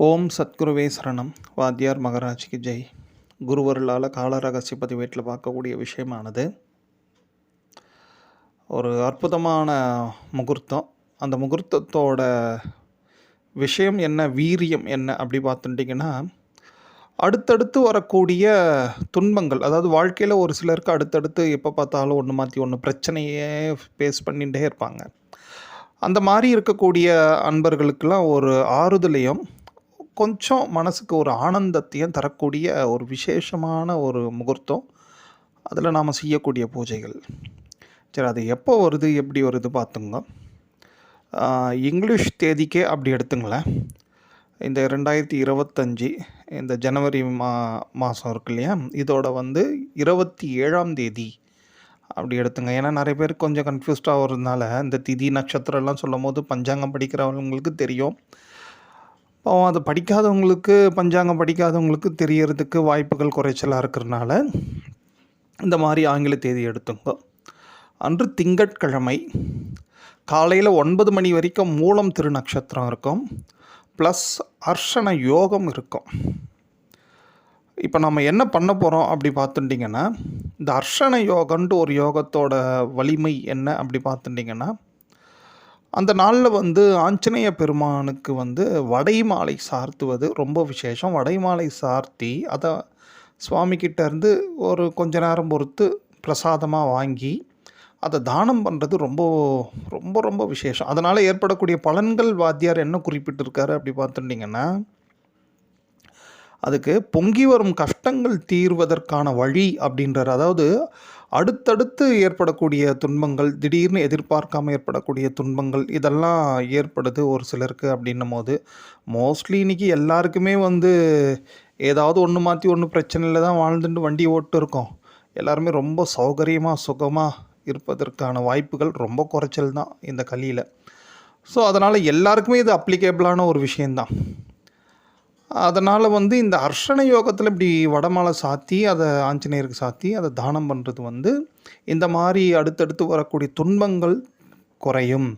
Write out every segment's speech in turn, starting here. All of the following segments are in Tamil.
ஓம் சத்குருவே சரணம். வாத்தியார் மகராஜ்க்கு ஜெய். குருவருளால் கால ரகசிய பதிவேட்டில் பார்க்கக்கூடிய விஷயமானது ஒரு அற்புதமான முகூர்த்தம். அந்த முகூர்த்தத்தோட விஷயம் என்ன, வீரியம் என்ன அப்படி பார்த்துட்டிங்கன்னா, அடுத்தடுத்து வரக்கூடிய துன்பங்கள், அதாவது வாழ்க்கையில் ஒரு சிலருக்கு அடுத்தடுத்து எப்போ பார்த்தாலும் ஒன்று மாற்றி ஒன்று பிரச்சனையே ஃபேஸ் பண்ணிகிட்டே இருப்பாங்க. அந்த மாதிரி இருக்கக்கூடிய அன்பர்களுக்கெல்லாம் ஒரு ஆறுதலையும் கொஞ்சம் மனசுக்கு ஒரு ஆனந்தத்தையும் தரக்கூடிய ஒரு விசேஷமான ஒரு முகூர்த்தம். அதில் நாம் செய்யக்கூடிய பூஜைகள். சரி, அது எப்போ வருது, எப்படி வருது பார்த்துங்க. இங்கிலீஷ் தேதிக்கே அப்படி எடுத்துங்களேன். இந்த 2025 இந்த ஜனவரி மாதம் இருக்கு இல்லையா, இதோட 27ஆம் தேதி அப்படி எடுத்துங்க. ஏன்னா நிறைய பேருக்கு கொஞ்சம் கன்ஃபியூஸ்டாக வரதுனால இந்த திதி நட்சத்திரம்லாம் சொல்லும் போது பஞ்சாங்கம் படிக்கிறவங்களுக்கு தெரியும். பாவம் அது படிக்காதவங்களுக்கு, பஞ்சாங்கம் படிக்காதவங்களுக்கு தெரியறதுக்கு வாய்ப்புகள் குறைச்சலாக இருக்கிறதுனால இந்த மாதிரி ஆங்கில தேதி எடுத்துங்க. அன்று திங்கட்கிழமை காலையில் 9 மணி வரைக்கும் மூலம் திருநக்ஷத்திரம் இருக்கும், ப்ளஸ் அர்ஷன யோகம் இருக்கும். இப்போ நம்ம என்ன பண்ண போகிறோம் அப்படி பார்த்துட்டிங்கன்னா, இந்த அர்ஷன யோகன்ட்டு ஒரு யோகத்தோட வலிமை என்ன அப்படி பார்த்துட்டிங்கன்னா, அந்த நாளில் ஆஞ்சநேய பெருமானுக்கு வடை மாலை சார்த்துவது ரொம்ப விசேஷம். வடை மாலை சார்த்தி அதை சுவாமிக்கிட்டேருந்து ஒரு கொஞ்ச நேரம் பொறுத்து பிரசாதமாக வாங்கி அதை தானம் பண்ணுறது ரொம்ப ரொம்ப ரொம்ப விசேஷம். அதனால் ஏற்படக்கூடிய பலன்கள் வாத்தியார் என்ன குறிப்பிட்டிருக்காரு அப்படி பார்த்துட்டிங்கன்னா, அதுக்கு பொங்கி வரும் கஷ்டங்கள் தீர்வதற்கான வழி அப்படின்றார். அதாவது அடுத்தடுத்து ஏற்படக்கூடிய துன்பங்கள், திடீர்னு எதிர்பார்க்காமல் ஏற்படக்கூடிய துன்பங்கள், இதெல்லாம் ஏற்படுது ஒரு சிலருக்கு அப்படின்னும் போது, மோஸ்ட்லி இன்றைக்கி எல்லாருக்குமே ஏதாவது ஒன்று மாற்றி ஒன்று பிரச்சனையில் தான் வாழ்ந்துட்டு வண்டி ஓட்டு இருக்கோம். எல்லாருமே ரொம்ப சௌகரியமாக சுகமாக இருப்பதற்கான வாய்ப்புகள் ரொம்ப குறைச்சல் தான் இந்த கலியில். ஸோ அதனால் எல்லாருக்குமே இது அப்ளிகேபிளான ஒரு விஷயந்தான். அதனால் இந்த அர்ஷன யோகத்தில் இப்படி வடமாலை சாத்தி அதை ஆஞ்சநேயருக்கு சாத்தி அதை தானம் பண்ணுறது இந்த மாதிரி அடுத்தடுத்து வரக்கூடிய துன்பங்கள் குறையும்.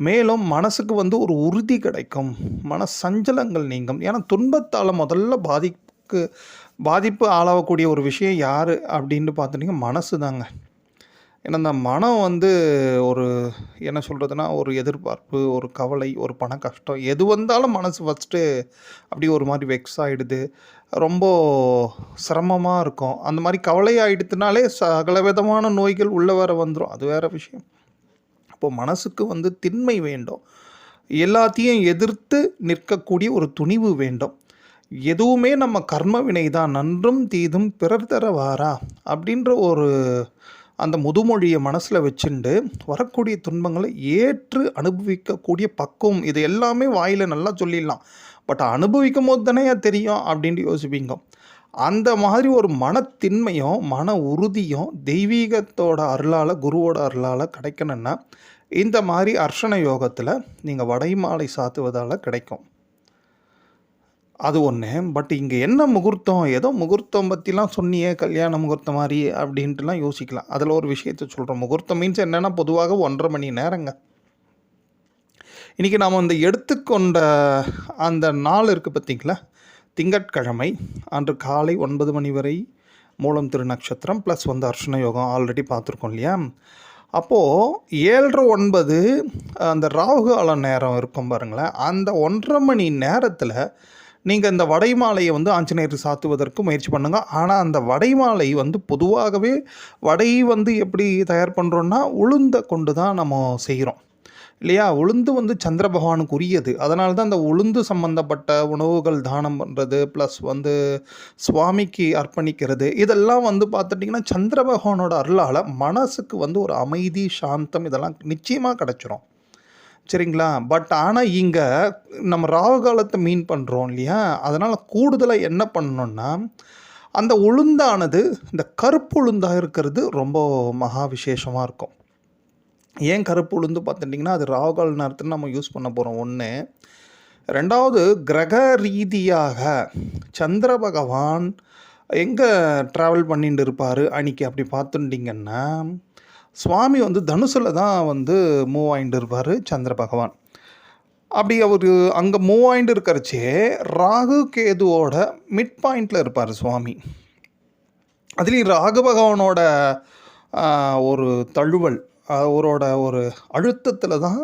மேலும் மனசுக்கு ஒரு உறுதி கிடைக்கும், மன சஞ்சலங்கள் நீங்கும். ஏன்னா துன்பத்தால் முதல்ல பாதிப்பு ஆளாகக்கூடிய ஒரு விஷயம் யார் அப்படின்னு பார்த்துட்டிங்கன்னா மனசு தாங்க. ஏன்னா அந்த மனம் ஒரு என்ன சொல்கிறதுனா, ஒரு எதிர்பார்ப்பு, ஒரு கவலை, ஒரு பண கஷ்டம் எது வந்தாலும் மனசு ஃபஸ்ட்டு அப்படி ஒரு மாதிரி வெக்ஸ் ஆகிடுது, ரொம்ப சிரமமாக இருக்கும். அந்த மாதிரி கவலை ஆகிடுதுனாலே சகல விதமான நோய்கள் உள்ளே வர வந்துடும். அது வேறு விஷயம். அப்போது மனசுக்கு திண்மை வேண்டும், எல்லாத்தையும் எதிர்த்து நிற்கக்கூடிய ஒரு துணிவு வேண்டும். எதுவுமே நம்ம கர்ம வினை தான், நன்றும் தீதும் பிறர் தர வாரா அப்படின்ற ஒரு அந்த முதுமொழியை மனசில் வச்சுண்டு வரக்கூடிய துன்பங்களை ஏற்று அனுபவிக்கக்கூடிய பக்குவம். இது எல்லாமே வாயில் நல்லா சொல்லிடலாம், பட் அனுபவிக்கும் போது தானே தெரியும் அப்படின்ட்டு யோசிப்பீங்க. அந்த மாதிரி ஒரு மனத்தின்மையும் மன உறுதியும் தெய்வீகத்தோட அருளால், குருவோட அருளால் கிடைக்கணுன்னா இந்த மாதிரி அர்ஷன யோகத்தில் நீங்கள் வடை மாலை சாத்துவதால் கிடைக்கும். அது ஒன்று. பட் இங்கே என்ன முகூர்த்தம், ஏதோ முகூர்த்தம் பற்றிலாம் சொன்னியே, கல்யாண முகூர்த்தம் மாதிரி அப்படின்ட்டுலாம் யோசிக்கலாம். அதில் ஒரு விஷயத்தை சொல்கிறோம். முகூர்த்தம் மீன்ஸ் என்னென்னா பொதுவாக 1.5 மணி நேரங்க. இன்றைக்கி நாம் எடுத்துக்கொண்ட அந்த நாள் இருக்குது பார்த்திங்களா, திங்கட்கிழமை அன்று காலை 9 மணி வரை மூலம் திருநக்ஷத்திரம் ப்ளஸ் அர்ஷன யோகம் ஆல்ரெடி பார்த்துருக்கோம் இல்லையா. அப்போது 7:30 9 அந்த ராகுகால நேரம் இருக்கும் பாருங்களேன். அந்த 1.5 மணி நேரத்தில் நீங்கள் இந்த வடை மாலையை ஆஞ்சநேயருக்கு சாத்துவதற்கு முயற்சி பண்ணுங்கள். ஆனால் அந்த வடை மாலை பொதுவாகவே வடை எப்படி தயார் பண்ணுறோன்னா உளுந்தை கொண்டு தான் நம்ம செய்கிறோம் இல்லையா. உளுந்து சந்திர பகவானுக்கு உரியது. அதனால தான் அந்த உளுந்து சம்பந்தப்பட்ட உணவுகள் தானம் பண்ணுறது ப்ளஸ் சுவாமிக்கு அர்ப்பணிக்கிறது இதெல்லாம் பார்த்துட்டிங்கன்னா சந்திர பகவானோட அருளால் மனசுக்கு ஒரு அமைதி, சாந்தம் இதெல்லாம் நிச்சயமாக கிடச்சிரும். சரிங்களா. பட் ஆனால் இங்கே நம்ம ராகு காலத்தை மீன் பண்ணுறோம் இல்லையா. அதனால் கூடுதலாக என்ன பண்ணணுன்னா, அந்த உளுந்தானது இந்த கருப்பு உளுந்தாக இருக்கிறது ரொம்ப மகா விசேஷமாக இருக்கும். ஏன் கருப்பு உளுந்து பார்த்துட்டிங்கன்னா, அது ராகு கால நேரத்தில் நம்ம யூஸ் பண்ண போகிறோம் ஒன்று. ரெண்டாவது, கிரக ரீதியாக சந்திர பகவான் எங்கே ட்ராவல் பண்ணிட்டு இருப்பார் அன்றைக்கி அப்படி பார்த்துட்டிங்கன்னா, சுவாமி தனுசில் தான் மூவ் ஆகிட்டு இருப்பார் சந்திர பகவான். அப்படி அவர் அங்கே மூவ் ஆயிட்டு இருக்கிறச்சே ராகு கேதுவோட மிட் பாயிண்டில் இருப்பார் சுவாமி. அதுலேயும் ராகு பகவானோட ஒரு தழுவல், அவரோட ஒரு அழுத்தத்தில் தான்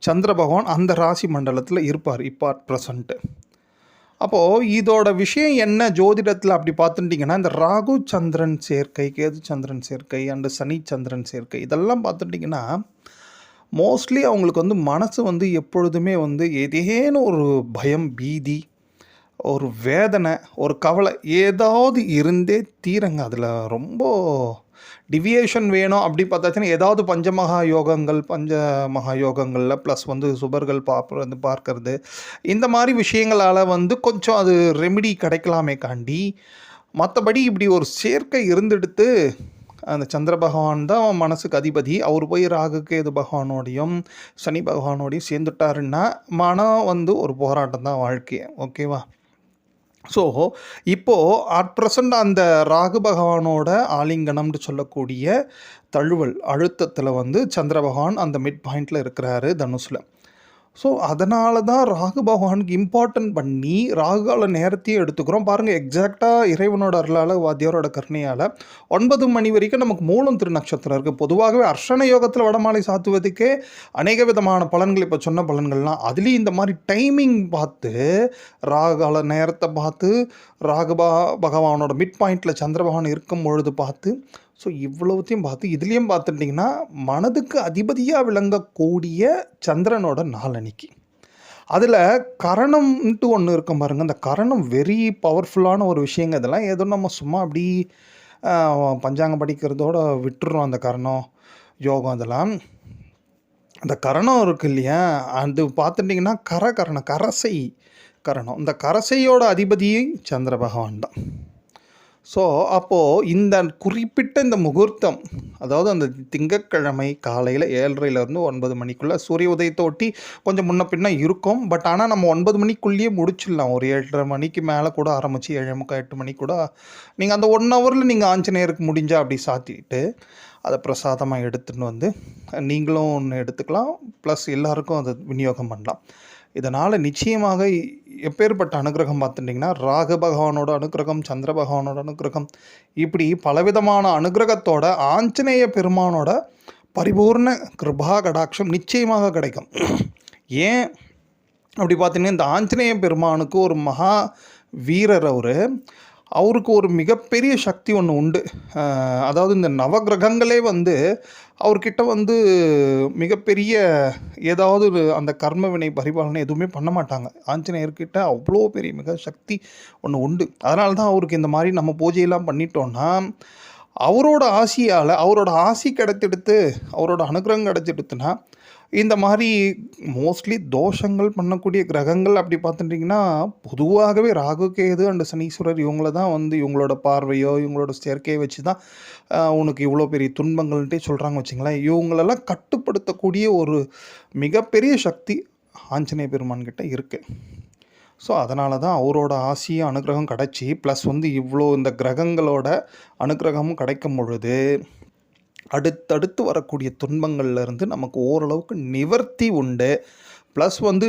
சந்திர பகவான் அந்த ராசி மண்டலத்தில் இருப்பார் இப்போ அட் ப்ரெசண்ட்டு. அப்போது இதோட விஷயம் என்ன ஜோதிடத்தில் அப்படி பார்த்துட்டிங்கன்னா, இந்த ராகு சந்திரன் சேர்க்கை, கேது சந்திரன் சேர்க்கை அண்டு சனி சந்திரன் சேர்க்கை இதெல்லாம் பார்த்துட்டிங்கன்னா மோஸ்ட்லி அவங்களுக்கு வந்து மனசு வந்து எப்பொழுதுமே வந்து ஏதேனும் ஒரு பயம், பீதி, ஒரு வேதனை, ஒரு கவலை ஏதாவது இருந்தே தீரங்க. அதில் ரொம்ப டிவியேஷன் வேணும் அப்படி பார்த்தாச்சுன்னா ஏதாவது பஞ்சமகா யோகங்களில் ப்ளஸ் வந்து சுபர்கள் பார்க்கறது இந்த மாதிரி விஷயங்களால் வந்து கொஞ்சம் அது ரெமிடி கிடைக்கலாமே காண்டி, மற்றபடி இப்படி ஒரு சேர்க்கை இருந்துடுத்து அந்த சந்திர பகவான் தான் மனசுக்கு அதிபதி. அவர் போய் ராகு கேது பகவானோடையும் சனி பகவானோடையும் சேர்ந்துட்டாருன்னா மனம் வந்து ஒரு போராட்டம் தான் வாழ்க்கையை. ஓகேவா? ஸோ இப்போது அட் ப்ரெசண்ட் அந்த ராகு பகவானோட ஆலிங்கனம்னு சொல்லக்கூடிய தழுவல் அழுத்தத்தில் வந்து சந்திர பகவான் அந்த மிட் பாயிண்டில் இருக்கிறாரு தனுஷில். ஸோ அதனால தான் ராகு பகவானுக்கு இம்பார்ட்டன்ட் பண்ணி ராகுகால நேரத்தையும் எடுத்துக்கிறோம். பாருங்கள், எக்ஸாக்டாக இறைவனோட அருளால் வாத்தியாரோட கருணையால் 9 மணி வரைக்கும் நமக்கு மூலம் திருநட்சத்திரம் இருக்குது. பொதுவாகவே அர்ஷண யோகத்தில் வடமாலை சாத்துவதுக்கே அநேக விதமான பலன்கள் இப்போ சொன்ன பலன்கள்லாம், அதுலேயும் இந்த மாதிரி டைமிங் பார்த்து ராகுகால நேரத்தை பார்த்து ராகு பகவானோட மிட் பாயிண்டில் சந்திர பகவான் இருக்கும் பொழுது பார்த்து, ஸோ இவ்வளோத்தையும் பார்த்து இதுலேயும் பார்த்துட்டிங்கன்னா மனதுக்கு அதிபதியாக விளங்கக்கூடிய சந்திரனோட நாளன்னைக்கு அதில் கரணம்ன்ட்டு ஒன்று இருக்கும் பாருங்கள். அந்த கரணம் வெரி பவர்ஃபுல்லான ஒரு விஷயங்க. இதெல்லாம் ஏதோ நம்ம சும்மா அப்படி பஞ்சாங்கம் படிக்கிறதோட விட்டுறோம். அந்த கரணம் யோகம் இதெல்லாம், அந்த கரணம் இருக்குது இல்லையா, அது பார்த்துட்டிங்கன்னா கரசை கரணம். இந்த கரசையோட அதிபதியை சந்திர பகவான் தான். ஸோ அப்போது இந்த குறிப்பிட்ட இந்த முகூர்த்தம், அதாவது அந்த திங்கட்கிழமை காலையில் 7:30லேருந்து 9 மணிக்குள்ளே சூரிய உதயத்தை ஒட்டி கொஞ்சம் முன்ன பின்ன இருக்கும். பட் ஆனால் நம்ம 9 மணிக்குள்ளேயே முடிச்சிடலாம். ஒரு 7:30 மணிக்கு மேலே கூட ஆரம்பித்து 7:45 8 மணிக்கு கூட நீங்கள் அந்த 1 ஹவரில் நீங்கள் ஆஞ்சநேயருக்கு முடிஞ்சால் அப்படி சாத்திட்டு அதை பிரசாதமாக எடுத்துகிட்டு வந்து நீங்களும் ஒன்று எடுத்துக்கலாம், ப்ளஸ் எல்லாருக்கும் அதை விநியோகம் பண்ணலாம். இதனால் நிச்சயமாக எப்பேற்பட்ட அனுகிரகம் பார்த்துட்டிங்கன்னா ராகு பகவானோட அனுகிரகம், சந்திர பகவானோட அனுகிரகம், இப்படி பலவிதமான அனுகிரகத்தோட ஆஞ்சநேய பெருமானோட பரிபூர்ண கிருபா கடாட்சம் நிச்சயமாக கிடைக்கும். ஏன் அப்படி பார்த்தீங்கன்னா, இந்த ஆஞ்சநேய பெருமானுக்கு ஒரு மகா வீரர். அவருக்கு ஒரு மிகப்பெரிய சக்தி ஒன்று உண்டு. அதாவது இந்த நவகிரகங்களே வந்து அவர்கிட்ட வந்து மிகப்பெரிய ஏதாவது அந்த கர்ம வினை பரிபாலனை எதுவுமே பண்ண மாட்டாங்க. ஆஞ்சநேயர்கிட்ட அவ்வளோ பெரிய மிக சக்தி ஒன்று உண்டு. அதனால தான் அவருக்கு இந்த மாதிரி நம்ம பூஜையெல்லாம் பண்ணிட்டோன்னா அவரோட ஆசியால், அவரோட ஆசி கிடைத்தெடுத்து அவரோட அனுகிரகம் கிடைச்செடுத்துனா இந்த மாதிரி மோஸ்ட்லி தோஷங்கள் பண்ணக்கூடிய கிரகங்கள் அப்படி பார்த்துட்டிங்கன்னா பொதுவாகவே ராகு கேது அண்டு சனீஸ்வரர் இவங்கள தான் வந்து இவங்களோட பார்வையோ இவங்களோட சேர்க்கையை வச்சு தான் உனக்கு இவ்வளோ பெரிய துன்பங்கள்ன்ட்டே சொல்கிறாங்க வச்சுங்களேன். இவங்களெல்லாம் கட்டுப்படுத்தக்கூடிய ஒரு மிகப்பெரிய சக்தி ஆஞ்சநேய பெருமான்கிட்ட இருக்குது. ஸோ அதனால தான் அவரோட ஆசியும் அனுகிரகம் கிடச்சி ப்ளஸ் வந்து இவ்வளோ இந்த கிரகங்களோட அனுகிரகமும் கிடைக்கும் பொழுது அடுத்தடுத்து வரக்கூடிய துன்பங்கள்லேருந்து நமக்கு ஓரளவுக்கு நிவர்த்தி உண்டு. ப்ளஸ் வந்து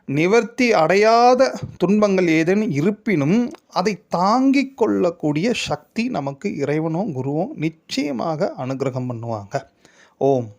நிவர்த்தி அடையாத துன்பங்கள் ஏதேனும் இருப்பினும் அதை தாங்கிக் கொள்ளக்கூடிய சக்தி நமக்கு இறைவனும் குருவும் நிச்சயமாக அனுகிரகம் பண்ணுவாங்க. ஓம்